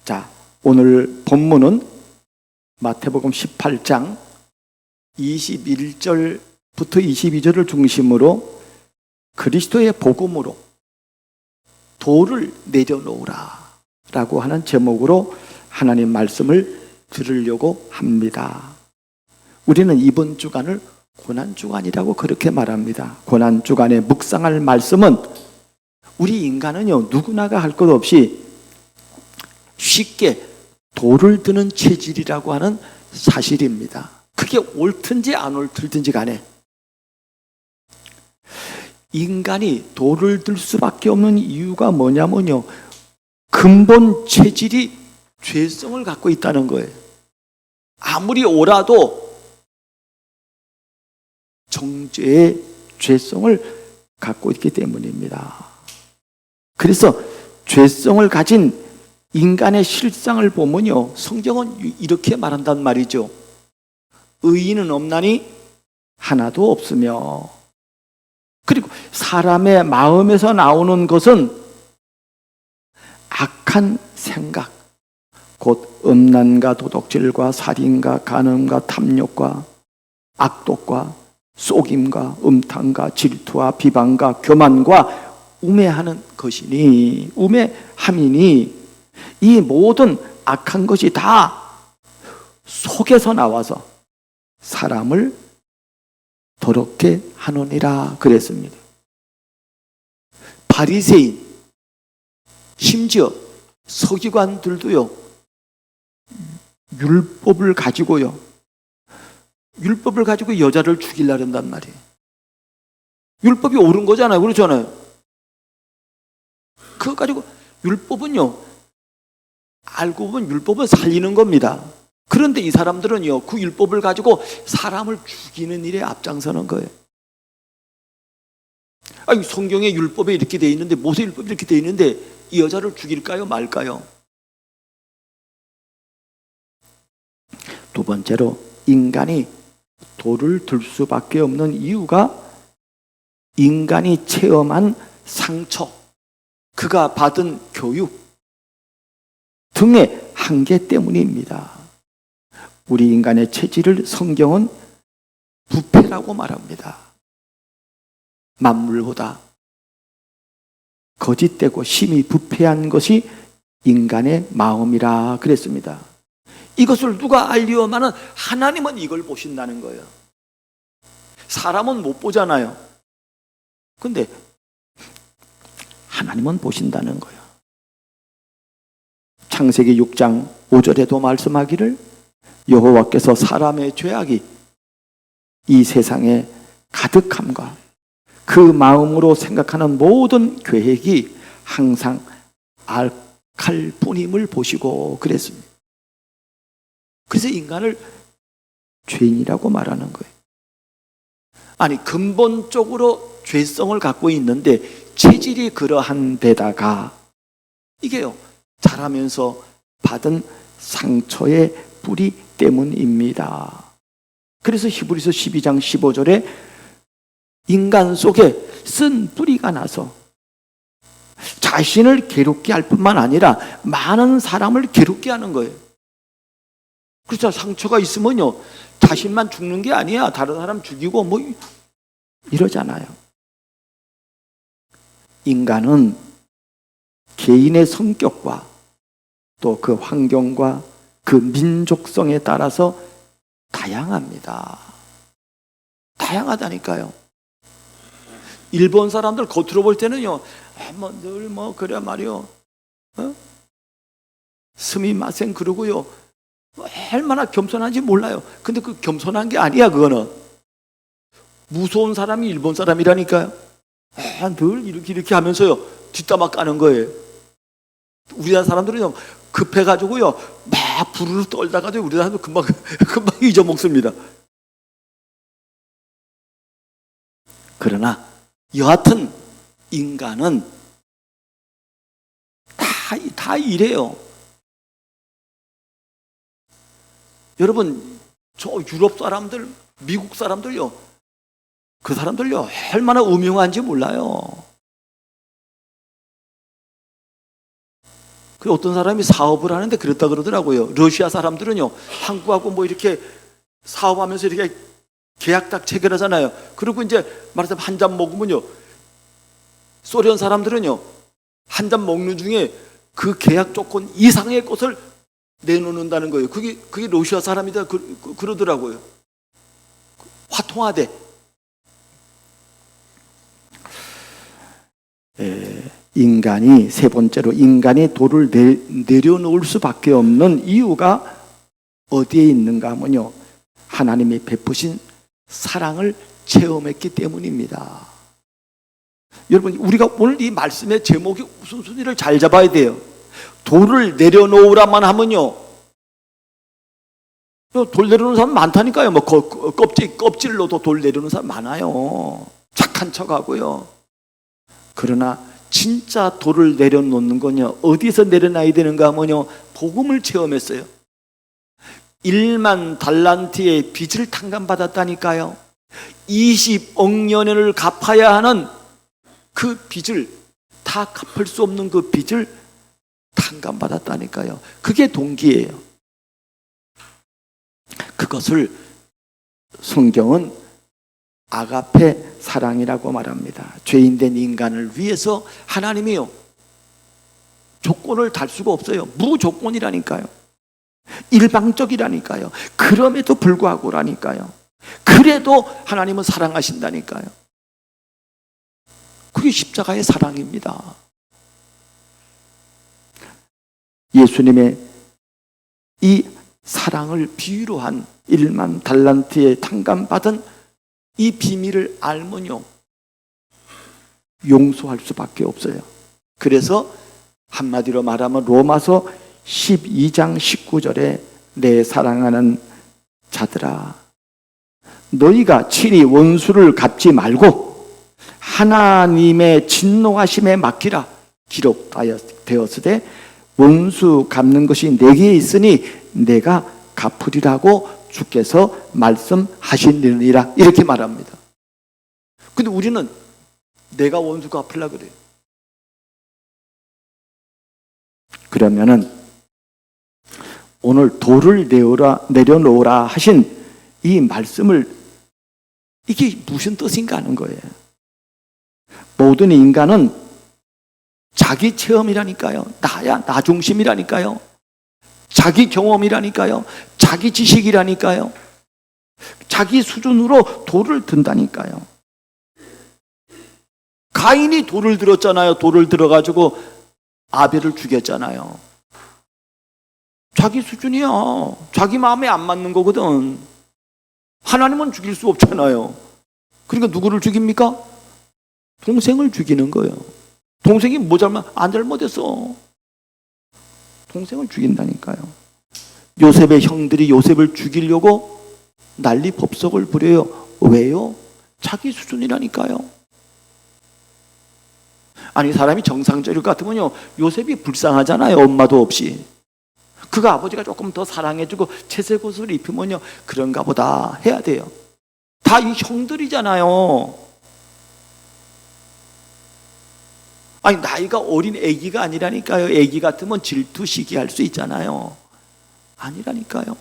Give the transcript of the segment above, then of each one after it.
자, 오늘 본문은 마태복음 18장 21절부터 22절을 중심으로 그리스도의 복음으로 도를 내려놓으라 라고 하는 제목으로 하나님 말씀을 들으려고 합니다. 우리는 이번 주간을 고난주간이라고 그렇게 말합니다. 고난주간에 묵상할 말씀은 우리 인간은요, 누구나가 할 것 없이 쉽게 돌을 드는 체질이라고 하는 사실입니다. 그게 옳든지 안 옳든지 간에 인간이 돌을 들 수밖에 없는 이유가 뭐냐면요, 근본 체질이 죄성을 갖고 있다는 거예요. 아무리 옳아도 정죄의 죄성을 갖고 있기 때문입니다. 그래서 죄성을 가진 인간의 실상을 보면요, 성경은 이렇게 말한단 말이죠. 의인은 없나니 하나도 없으며, 그리고 사람의 마음에서 나오는 것은 악한 생각, 곧 음란과 도둑질과 살인과 간음과 탐욕과 악독과 속임과 음탕과 질투와 비방과 교만과 우매하는 것이니, 우매함이니, 이 모든 악한 것이 다 속에서 나와서 사람을 더럽게 하느니라 그랬습니다. 바리새인, 심지어 서기관들도요, 율법을 가지고 여자를 죽이려고 한단 말이에요. 율법이 옳은 거잖아요. 그렇잖아요. 그거 가지고 율법은요, 알고 보면 율법은 살리는 겁니다. 그런데 이 사람들은요, 그 율법을 가지고 사람을 죽이는 일에 앞장서는 거예요. 아니, 성경에 율법에 이렇게 돼 있는데, 모세 율법이 이렇게 돼 있는데 이 여자를 죽일까요, 말까요? 두 번째로, 인간이 돌을 들 수밖에 없는 이유가 인간이 체험한 상처, 그가 받은 교육 등의 한계 때문입니다. 우리 인간의 체질을 성경은 부패라고 말합니다. 만물보다 거짓되고 심히 부패한 것이 인간의 마음이라 그랬습니다. 이것을 누가 알리오마는 하나님은 이걸 보신다는 거예요. 사람은 못 보잖아요. 근데 하나님은 보신다는 거예요. 창세기 6장 5절에도 말씀하기를 여호와께서 사람의 죄악이 이 세상에 가득함과 그 마음으로 생각하는 모든 계획이 항상 악할 뿐임을 보시고 그랬습니다. 그래서 인간을 죄인이라고 말하는 거예요. 아니, 근본적으로 죄성을 갖고 있는데 체질이 그러한 데다가 이게요, 자라면서 받은 상처의 뿌리 때문입니다. 그래서 히브리서 12장 15절에 인간 속에 쓴 뿌리가 나서 자신을 괴롭게 할 뿐만 아니라 많은 사람을 괴롭게 하는 거예요. 그래서 상처가 있으면요, 자신만 죽는 게 아니야, 다른 사람 죽이고 뭐 이러잖아요. 인간은 개인의 성격과 또 그 환경과 그 민족성에 따라서 다양합니다. 다양하다니까요. 일본 사람들 겉으로 볼 때는요, 늘 그래 말이요, 스미마센 그러고요, 얼마나 겸손한지 몰라요. 근데 그 겸손한 게 아니야. 그거는 무서운 사람이 일본 사람이라니까요. 늘 이렇게 하면서요, 뒷담화 까는 거예요. 우리나라 사람들은요, 급해가지고요, 막 부르르 떨다가도 우리나라 사람들 금방 잊어먹습니다. 그러나 여하튼 인간은 다 이래요. 여러분, 저 유럽 사람들, 미국 사람들요, 그 사람들요, 얼마나 음흉한지 몰라요. 그 어떤 사람이 사업을 하는데 그랬다 그러더라고요. 러시아 사람들은요, 한국하고 뭐 이렇게 사업하면서 이렇게 계약 딱 체결하잖아요. 그리고 이제 말하자면 한 잔 먹으면요, 소련 사람들은요, 한 잔 먹는 중에 그 계약 조건 이상의 것을 내놓는다는 거예요. 그게 러시아 사람이다 그러더라고요. 화통하대. 인간이, 세 번째로 인간이 돌을 내려놓을 수밖에 없는 이유가 어디에 있는가 하면요, 하나님이 베푸신 사랑을 체험했기 때문입니다. 여러분, 우리가 오늘 이 말씀의 제목이 우선순위를 잘 잡아야 돼요. 돌을 내려놓으라만 하면요, 돌 내려놓는 사람 많다니까요. 뭐 껍질로도 돌 내려놓는 사람 많아요. 착한 척하고요. 그러나 진짜 돌을 내려놓는 건요, 어디서 내려놔야 되는가 하면요, 복음을 체험했어요. 1만 달란트의 빚을 탕감받았다니까요. 20억 년을 갚아야 하는 그 빚을, 다 갚을 수 없는 그 빚을 탕감받았다니까요. 그게 동기예요. 그것을 성경은 아가페 사랑이라고 말합니다. 죄인된 인간을 위해서 하나님이요, 조건을 달 수가 없어요. 무조건이라니까요. 일방적이라니까요. 그럼에도 불구하고라니까요. 그래도 하나님은 사랑하신다니까요. 그게 십자가의 사랑입니다. 예수님의 이 사랑을 비유로 한 1만 달란트에 탕감받은 이 비밀을 알면요, 용서할 수밖에 없어요. 그래서 한마디로 말하면 로마서 12장 19절에 내 사랑하는 자들아, 너희가 친히 원수를 갚지 말고 하나님의 진노하심에 맡기라 기록되었으되 원수 갚는 것이 내게 있으니 내가 갚으리라고 주께서 말씀하시느니라, 이렇게 말합니다. 근데 우리는 내가 원수 갚으려고 그래요. 그러면은 오늘 돌을 내려놓으라 하신 이 말씀을, 이게 무슨 뜻인가 하는 거예요. 모든 인간은 자기 체험이라니까요. 나 중심이라니까요. 자기 경험이라니까요. 자기 지식이라니까요. 자기 수준으로 돌을 든다니까요. 가인이 돌을 들었잖아요. 돌을 들어가지고 아벨을 죽였잖아요. 자기 수준이야. 자기 마음에 안 맞는 거거든. 하나님은 죽일 수 없잖아요. 그러니까 누구를 죽입니까? 동생을 죽이는 거예요. 동생이 뭐 안 잘못했어. 동생을 죽인다니까요. 요셉의 형들이 요셉을 죽이려고 난리 법석을 부려요. 왜요? 자기 수준이라니까요. 아니, 사람이 정상적일 것 같으면요, 요셉이 불쌍하잖아요. 엄마도 없이. 그가 아버지가 조금 더 사랑해주고 채색 옷을 입히면요, 그런가 보다 해야 돼요. 다 이 형들이잖아요. 아니, 나이가 어린 아기가 아니라니까요. 아기 같으면 질투, 시기할 수 있잖아요. 아니라니까요.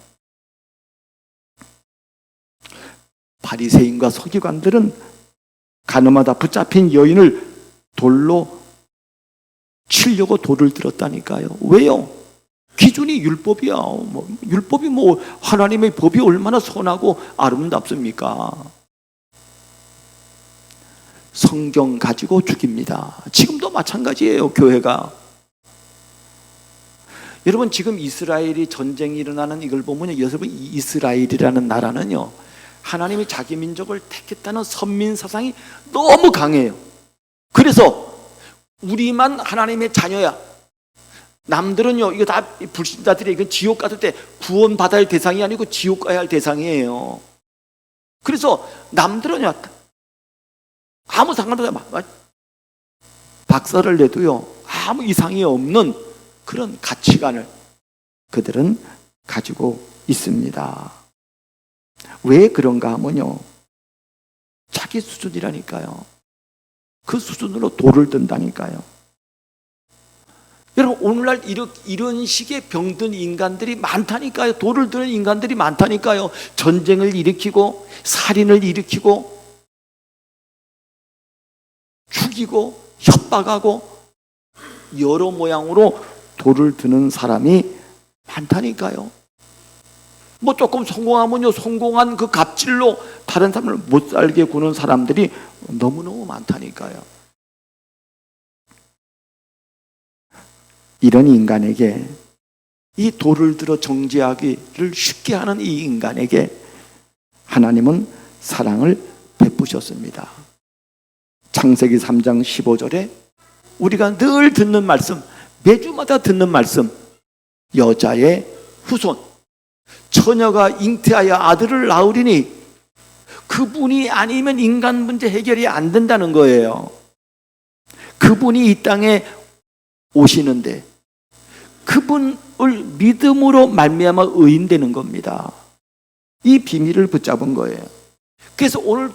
바리새인과 서기관들은 가늠하다 붙잡힌 여인을 돌로 치려고 돌을 들었다니까요. 왜요? 기준이 율법이야. 율법이 하나님의 법이 얼마나 선하고 아름답습니까? 성경 가지고 죽입니다. 지금도 마찬가지예요. 교회가. 여러분, 지금 이스라엘이 전쟁이 일어나는 이걸 보면, 여러분, 이스라엘이라는 나라는요, 하나님이 자기 민족을 택했다는 선민 사상이 너무 강해요. 그래서 우리만 하나님의 자녀야. 남들은요, 이거 다 불신자들이 이건 지옥 갔을 때 구원받아야 할 대상이 아니고 지옥 가야 할 대상이에요. 그래서 남들은요, 아무 상관도 없어요. 박살을 내도요, 아무 이상이 없는 그런 가치관을 그들은 가지고 있습니다. 왜 그런가 하면요, 자기 수준이라니까요. 그 수준으로 돌을 든다니까요. 여러분 오늘날 이런 식의 병든 인간들이 많다니까요. 돌을 드는 인간들이 많다니까요. 전쟁을 일으키고 살인을 일으키고 죽이고 협박하고 여러 모양으로 돌을 드는 사람이 많다니까요. 뭐 조금 성공하면요, 성공한 그 갑질로 다른 사람을 못 살게 구는 사람들이 너무너무 많다니까요. 이런 인간에게, 이 돌을 들어 정죄하기를 쉽게 하는 이 인간에게 하나님은 사랑을 베푸셨습니다. 창세기 3장 15절에 우리가 늘 듣는 말씀, 매주마다 듣는 말씀, 여자의 후손, 처녀가 잉태하여 아들을 낳으리니 그분이 아니면 인간 문제 해결이 안 된다는 거예요. 그분이 이 땅에 오시는데 그분을 믿음으로 말미암아 의인되는 겁니다. 이 비밀을 붙잡은 거예요. 그래서 오늘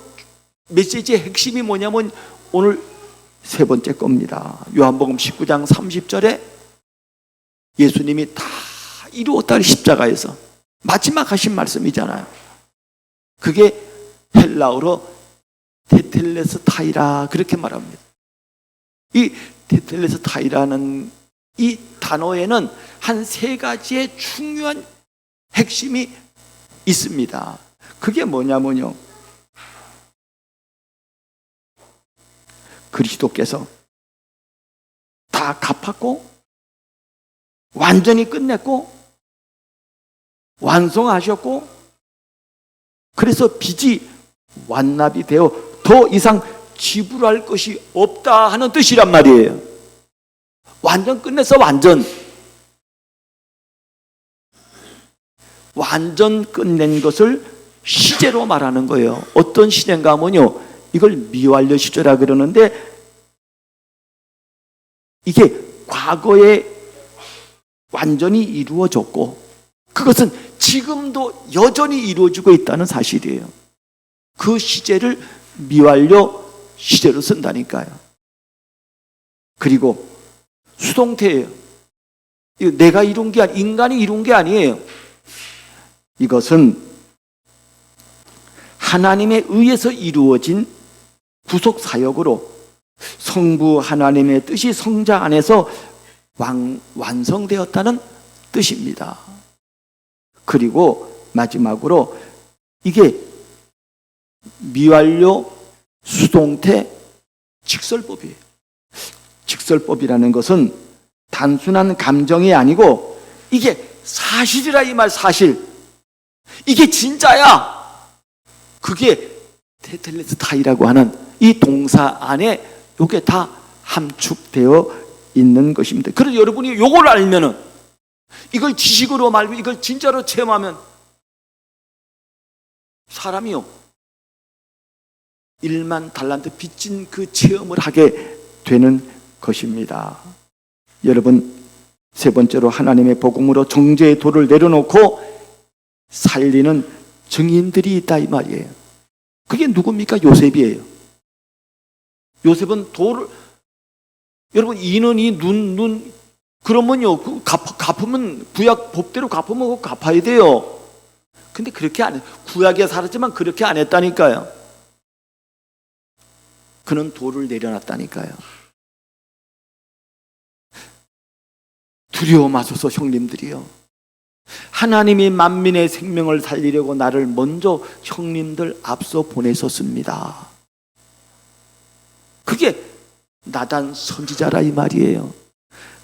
메시지의 핵심이 뭐냐면 오늘 세 번째 겁니다. 요한복음 19장 30절에 예수님이 다 이루었다 십자가에서 마지막 하신 말씀이잖아요. 그게 헬라어로 테텔레스타이라 그렇게 말합니다. 이 테텔레스타이라는 이 단어에는 한 세 가지의 중요한 핵심이 있습니다. 그게 뭐냐면요, 그리스도께서 다 갚았고 완전히 끝냈고 완성하셨고, 그래서 빚이 완납이 되어 더 이상 지불할 것이 없다 하는 뜻이란 말이에요. 완전 끝냈어. 완전 끝낸 것을 시제로 말하는 거예요. 어떤 시제인가 하면요, 이걸 미완료 시제라 그러는데 이게 과거에 완전히 이루어졌고 그것은 지금도 여전히 이루어지고 있다는 사실이에요. 그 시제를 미완료 시제로 쓴다니까요. 그리고 수동태예요. 이거 내가 이룬 게 아니, 인간이 이룬 게 아니에요. 이것은 하나님에 의해서 이루어진 구속 사역으로 성부 하나님의 뜻이 성자 안에서 완성되었다는 뜻입니다. 그리고 마지막으로 이게 미완료 수동태 직설법이에요. 직설법이라는 것은 단순한 감정이 아니고 이게 사실이라 이 말, 사실. 이게 진짜야. 그게 테텔레스타이라고 하는 이 동사 안에 이게 다 함축되어 있는 것입니다. 그래서 여러분이 이걸 알면은, 이걸 지식으로 말고 이걸 진짜로 체험하면 사람이요 1만 달란트 빚진 그 체험을 하게 되는 것입니다. 여러분, 세 번째로 하나님의 복음으로 정죄의 돌을 내려놓고 살리는 증인들이 있다 이 말이에요. 그게 누굽니까? 요셉이에요. 요셉은 돌을, 여러분 이는 이 눈 그러면요 갚으면 구약 법대로 갚으면 갚아야 돼요. 근데 그렇게 안 해. 구약에 살았지만 그렇게 안 했다니까요. 그는 돌을 내려놨다니까요. 두려워 마소서 형님들이요. 하나님이 만민의 생명을 살리려고 나를 먼저 형님들 앞서 보내셨습니다. 그게 나단 선지자라 이 말이에요.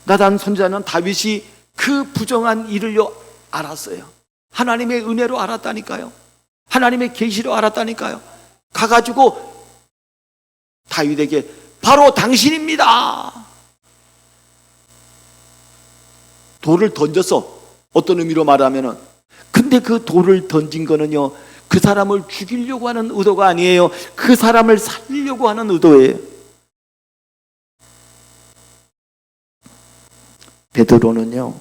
나단 선지자는 다윗이 그 부정한 일을요 알았어요. 하나님의 은혜로 알았다니까요. 하나님의 계시로 알았다니까요. 가가지고 다윗에게 바로 당신입니다. 돌을 던졌어. 어떤 의미로 말하면은, 근데 그 돌을 던진 거는요 그 사람을 죽이려고 하는 의도가 아니에요. 그 사람을 살리려고 하는 의도예요. 베드로는요,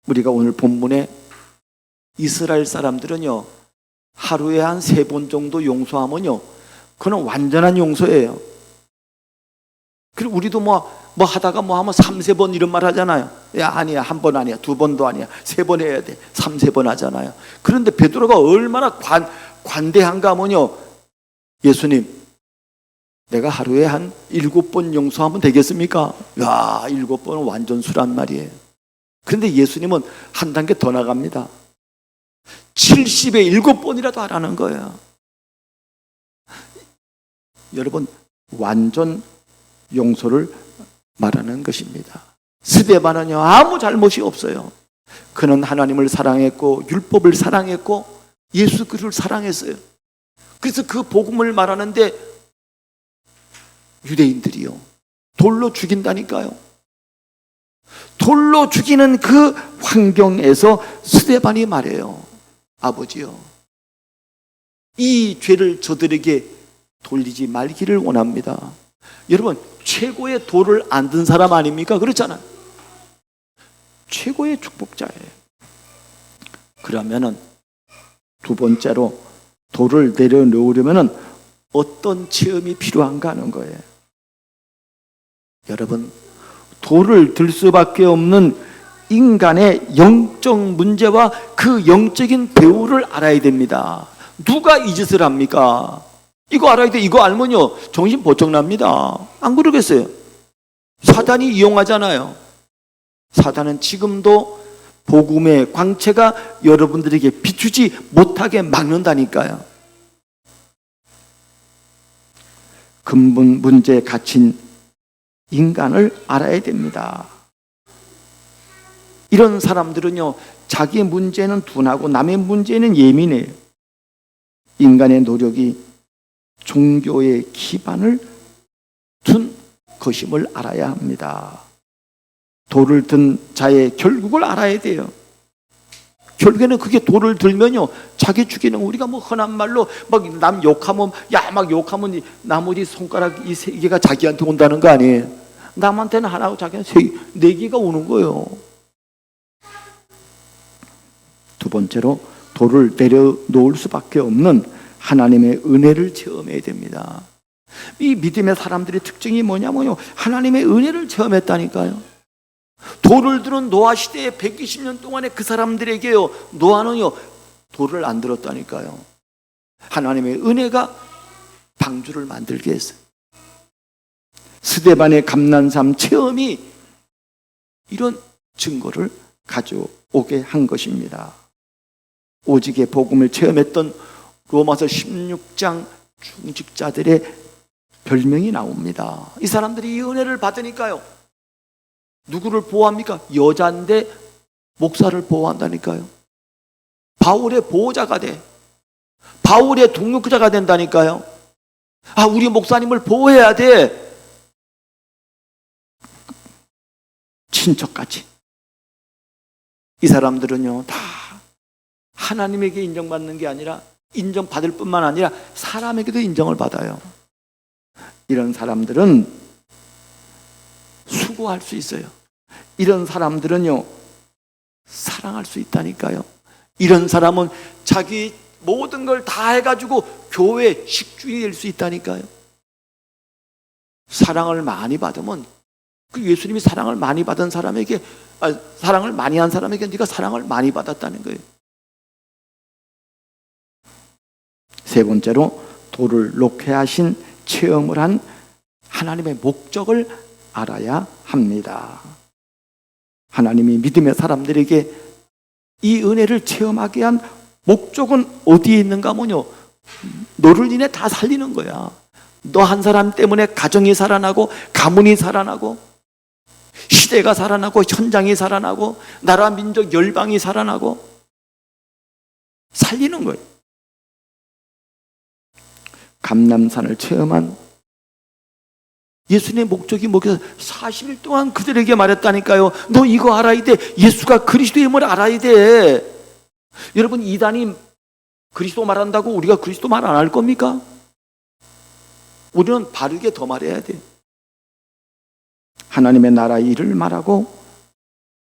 우리가 오늘 본문에 이스라엘 사람들은요 하루에 한 3번 정도 용서하면요 그건 완전한 용서예요. 그리고 우리도 뭐 뭐 하다가 뭐 하면 3-4번 이런 말 하잖아요. 야, 아니야, 한 번 아니야, 2번도 아니야, 3번 해야 돼, 3-4번 하잖아요. 그런데 베드로가 얼마나 관대한가 하면요, 예수님, 내가 하루에 한 7번 용서하면 되겠습니까? 야, 7번은 완전 수란 말이에요. 그런데 예수님은 한 단계 더 나갑니다. 70에 7번이라도 하라는 거예요. 여러분, 완전 용서를 말하는 것입니다. 스데반은요, 아무 잘못이 없어요. 그는 하나님을 사랑했고 율법을 사랑했고 예수 그리스도를 사랑했어요. 그래서 그 복음을 말하는데 유대인들이요, 돌로 죽인다니까요. 돌로 죽이는 그 환경에서 스데반이 말해요. 아버지요, 이 죄를 저들에게 돌리지 말기를 원합니다. 여러분, 최고의 돌을 안 든 사람 아닙니까? 그렇잖아요. 최고의 축복자예요. 그러면은 두 번째로 돌을 내려놓으려면은 어떤 체험이 필요한가 하는 거예요. 여러분, 돌을 들 수밖에 없는 인간의 영적 문제와 그 영적인 배후를 알아야 됩니다. 누가 이 짓을 합니까? 이거 알아야 돼. 이거 알면요, 정신 번쩍 납니다. 안 그러겠어요? 사단이 이용하잖아요. 사단은 지금도 복음의 광채가 여러분들에게 비추지 못하게 막는다니까요. 근본 문제에 갇힌 인간을 알아야 됩니다. 이런 사람들은요, 자기 문제는 둔하고 남의 문제는 예민해요. 인간의 노력이 종교의 기반을 둔 것임을 알아야 합니다. 돌을 든 자의 결국을 알아야 돼요. 결국에는 그게 돌을 들면요, 자기 죽이는, 우리가 뭐 흔한 말로 막 남 욕하면, 야, 막 욕하면 나머지 손가락 이 3개가 자기한테 온다는 거 아니에요? 남한테는 하나고 자기한테 4개가 오는 거예요. 두 번째로 돌을 내려놓을 수밖에 없는 하나님의 은혜를 체험해야 됩니다. 이 믿음의 사람들의 특징이 뭐냐면요, 하나님의 은혜를 체험했다니까요. 돌을 들은 노아 시대에 120년 동안에 그 사람들에게요, 노아는요 돌을 안 들었다니까요. 하나님의 은혜가 방주를 만들게 했어요. 스데반의 감난삼 체험이 이런 증거를 가져오게 한 것입니다. 오직의 복음을 체험했던 로마서 16장 중직자들의 별명이 나옵니다. 이 사람들이 이 은혜를 받으니까요, 누구를 보호합니까? 여자인데 목사를 보호한다니까요. 바울의 보호자가 돼. 바울의 동역자가 된다니까요. 아, 우리 목사님을 보호해야 돼. 친척까지. 이 사람들은요, 다 하나님에게 인정받는 게 아니라, 인정받을 뿐만 아니라 사람에게도 인정을 받아요. 이런 사람들은 수고할 수 있어요. 이런 사람들은요, 사랑할 수 있다니까요. 이런 사람은 자기 모든 걸 다 해가지고 교회 식주인이 될 수 있다니까요. 사랑을 많이 받으면, 그 예수님이 사랑을 많이 받은 사람에게, 사랑을 많이 한 사람에게 네가 사랑을 많이 받았다는 거예요. 세 번째로 돌을 놓게 하신 체험을 한 하나님의 목적을 알아야 합니다. 하나님이 믿음의 사람들에게 이 은혜를 체험하게 한 목적은 어디에 있는가 하면요, 너를 인해 다 살리는 거야. 너 한 사람 때문에 가정이 살아나고, 가문이 살아나고, 시대가 살아나고, 현장이 살아나고, 나라 민족 열방이 살아나고, 살리는 거예요. 감람산을 체험한 예수님의 목적이 뭐겠어요? 40일 동안 그들에게 말했다니까요. 너 이거 알아야 돼. 예수가 그리스도임을 알아야 돼. 여러분, 이단이 그리스도 말한다고 우리가 그리스도 말 안 할 겁니까? 우리는 바르게 더 말해야 돼. 하나님의 나라의 일을 말하고,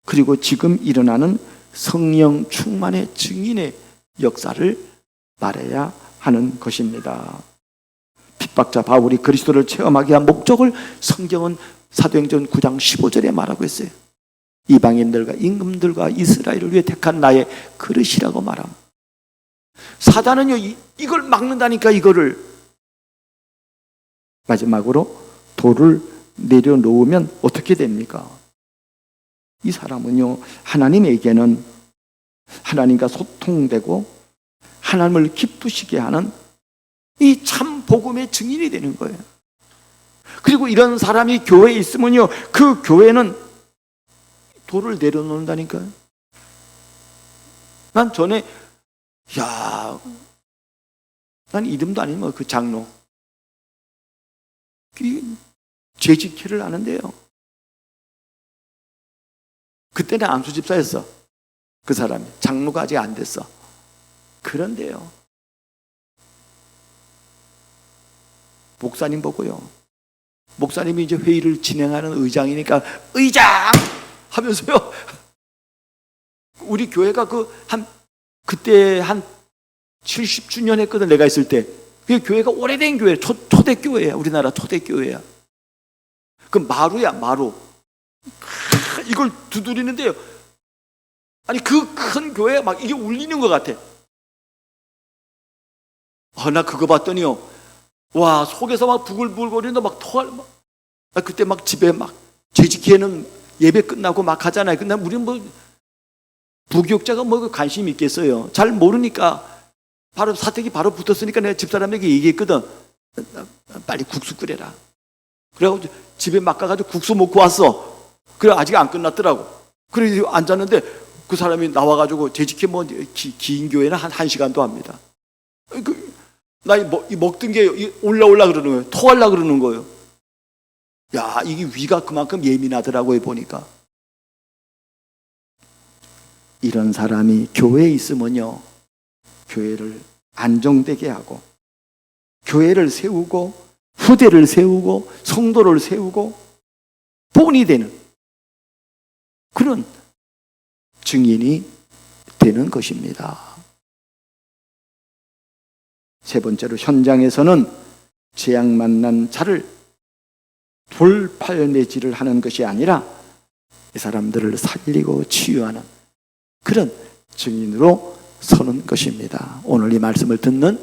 그리고 지금 일어나는 성령 충만의 증인의 역사를 말해야 하는 것입니다. 핍박자 바울이 그리스도를 체험하게 한 목적을 성경은 사도행전 9장 15절에 말하고 있어요. 이방인들과 임금들과 이스라엘을 위해 택한 나의 그릇이라고 말함. 사단은요, 이걸 막는다니까. 이거를 마지막으로 돌을 내려놓으면 어떻게 됩니까? 이 사람은요, 하나님에게는 하나님과 소통되고 하나님을 기쁘시게 하는 이 참 복음의 증인이 되는 거예요. 그리고 이런 사람이 교회에 있으면요, 그 교회는 돌을 내려놓는다니까요. 난 전에 난 이름도 아니면 그 장로 재직회를 하는데요, 그때는 안수집사였어. 그 사람이 장로가 아직 안 됐어. 그런데요, 목사님 보고요, 목사님이 이제 회의를 진행하는 의장이니까 의장 하면서요, 우리 교회가 그때 한 70주년 했거든, 내가 있을 때. 그 교회가 오래된 교회, 초대교회야. 우리나라 초대교회야. 그 마루야, 마루. 이걸 두드리는데요, 아니 그 큰 교회에 막 이게 울리는 것 같아. 나 그거 봤더니요, 와, 속에서 막 부글부글거리는데 막 토할 그때 막 집에 막 재직회는 예배 끝나고 막 하잖아요. 근데 우리는 뭐 부교육자가 뭐 관심이 있겠어요. 잘 모르니까 바로 사택이 바로 붙었으니까 내가 집사람에게 얘기했거든. 빨리 국수 끓여라. 그래가지고 집에 막 가가지고 국수 먹고 왔어. 그래, 아직 안 끝났더라고. 그래 앉았는데 그 사람이 나와가지고 재직회 뭐 긴 교회는 한 1시간도 합니다. 나 먹던 게 올라 그러는 거예요. 토하려 그러는 거예요. 야, 이게 위가 그만큼 예민하더라고요, 보니까. 이런 사람이 교회에 있으면요, 교회를 안정되게 하고 교회를 세우고 후대를 세우고 성도를 세우고 본이 되는 그런 증인이 되는 것입니다. 세 번째로, 현장에서는 재앙 만난 자를 돌팔매질을 하는 것이 아니라 이 사람들을 살리고 치유하는 그런 증인으로 서는 것입니다. 오늘 이 말씀을 듣는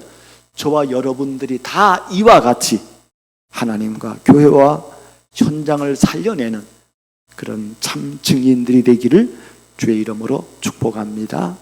저와 여러분들이 다 이와 같이 하나님과 교회와 현장을 살려내는 그런 참 증인들이 되기를 주의 이름으로 축복합니다.